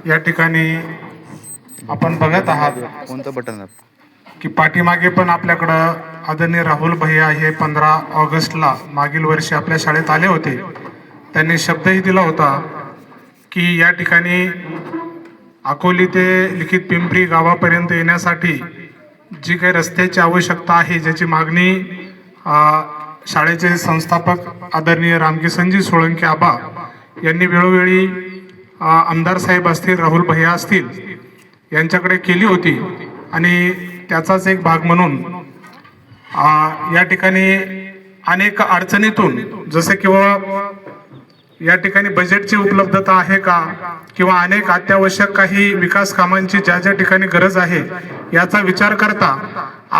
या ठिकाणी आपण बघत आहात कोणतं बटन की पाठीमागे पण आपल्याकडं आदरणीय राहुल भैया हे 15 ऑगस्टला मागील वर्षी आपल्या शाळेत आले होते. त्यांनी शब्दही दिला होता की या ठिकाणी अकोली ते लिखित पिंपरी गावापर्यंत येण्यासाठी जी काही रस्त्याची आवश्यकता आहे, ज्याची मागणी शाळेचे संस्थापक आदरणीय रामकिसनजी सोळंके आबा यांनी वेळोवेळी आमदार साहेब असतील, राहुल भैया असतील यांच्याकडे केली होती आणि त्याचाच एक भाग म्हणून या ठिकाणी अनेक अडचणीतून, जसे किंवा या ठिकाणी बजेटची उपलब्धता आहे का किंवा अनेक अत्यावश्यक काही विकास कामांची ज्या ज्या ठिकाणी गरज आहे याचा विचार करता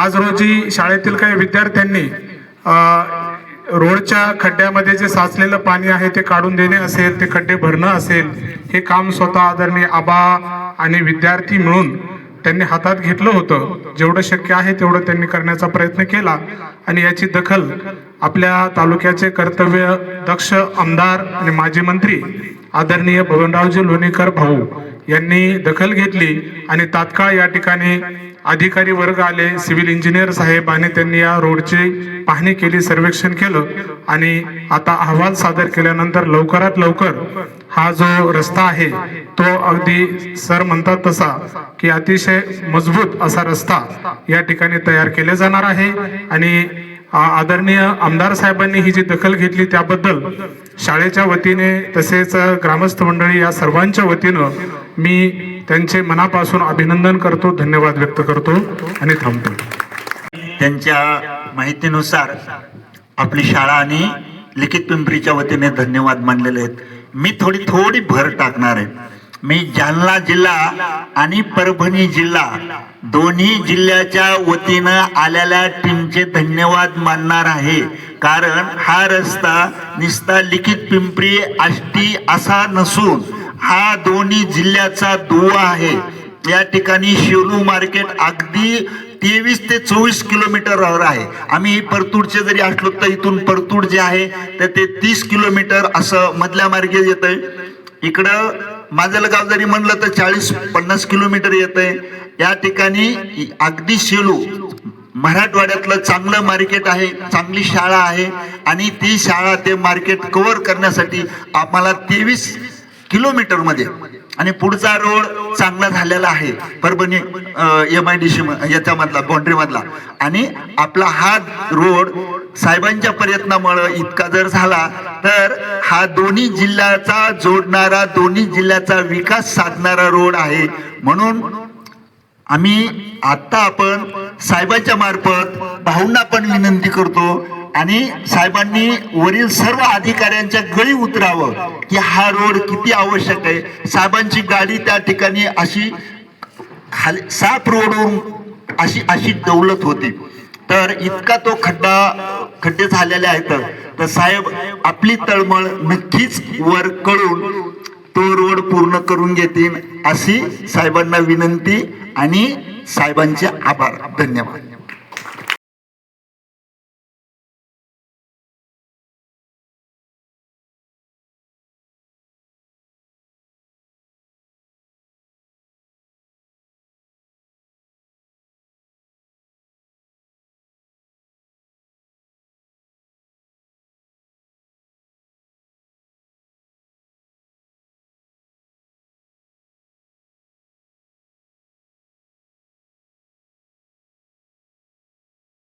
आज रोजी शाळेतील काही विद्यार्थ्यांनी रोडच्या खड्ड्यामध्ये जे साचलेलं पाणी आहे ते काढून देणे असेल, ते खड्डे भरणं असेल, हे काम स्वतः आदरणीय आबा आणि विद्यार्थी मिळून त्यांनी हातात घेतलं होतं. जेवढं शक्य आहे तेवढं त्यांनी करण्याचा प्रयत्न केला आणि याची दखल आपल्या तालुक्याचे कर्तव्य दक्ष आमदार आणि माजी मंत्री आदरणीय बबनरावजी लोणीकर भाऊ यांनी दखल घेतली आणि तात्काळ या ठिकाणी अधिकारी वर्ग आले, सिव्हिल इंजिनियर साहेब, आणि त्यांनी या रोडची पाहणी केली, सर्वेक्षण केलं आणि आता अहवाल सादर केल्यानंतर लवकरात लवकर हा जो रस्ता आहे तो अगदी सर म्हणतात तसा की अतिशय मजबूत असा रस्ता या ठिकाणी तयार केले जाणार आहे. आणि आदरणीय आमदार साहेबांनी ही जी दखल घेतली त्याबद्दल शाळेच्या वतीने तसेच ग्रामस्थ मंडळी या सर्वांच्या वतीनं मी त्यांचे मनापासून अभिनंदन करतो, धन्यवाद व्यक्त करतो आणि थांबतो. त्यांच्या माहितीनुसार आपली शाळा आणि लिखित पिंपरीच्या वतीने धन्यवाद मानलेले आहेत. मी थोडी भर टाकणार आहे. मी जालना जिल्हा आणि परभणी जिल्हा दोन्ही जिल्ह्याच्या वतीनं आलेल्या टीमचे धन्यवाद मानणार आहे. कारण हा रस्ता निस्ता लिखित पिंपरी आष्टी असा नसून हा दोन्ही जिल्ह्याचा दुवा आहे. या ठिकाणी शेलू मार्केट अगदी 23 ते 24 किलोमीटरवर आहे. आम्ही परतूरचे जरी असलो तर इथून परतूर जे आहे तर ते 30 किलोमीटर असं मधल्या मार्गे येतंय. इकडं माजलगाव जरी म्हणलं तर 40-50 किलोमीटर येतंय. या ठिकाणी अगदी शेलू मराठवाड्यातलं चांगलं मार्केट आहे, चांगली शाळा आहे आणि ती शाळा ते मार्केट कव्हर करण्यासाठी आम्हाला 23 किलोमीटर मध्ये आणि पुढचा रोड चांगला झालेला आहे परभणी MIDC याच्यामधला बाउंड्री मधला. आणि आपला हा रोड साहेबांच्या प्रयत्नामुळे इतका जर झाला तर हा दोन्ही जिल्ह्याचा जोडणारा, दोन्ही जिल्ह्याचा विकास साधणारा रोड आहे. म्हणून आम्ही आता आपण साहेबांच्या मार्फत भाऊंना पण विनंती करतो आणि साहेबांनी वरील सर्व अधिकाऱ्यांच्या गळी उतरावं की हा रोड किती आवश्यक आहे. साहेबांची गाडी त्या ठिकाणी अशी खाली साफ रोडवरून अशी दौलत होती, तर इतका तो खड्डे झालेले आहेत. तर साहेब आपली तळमळ नक्कीच वर कळून तो रोड पूर्ण करून घेतील अशी साहेबांना विनंती आणि साहेबांचे आभार. धन्यवाद.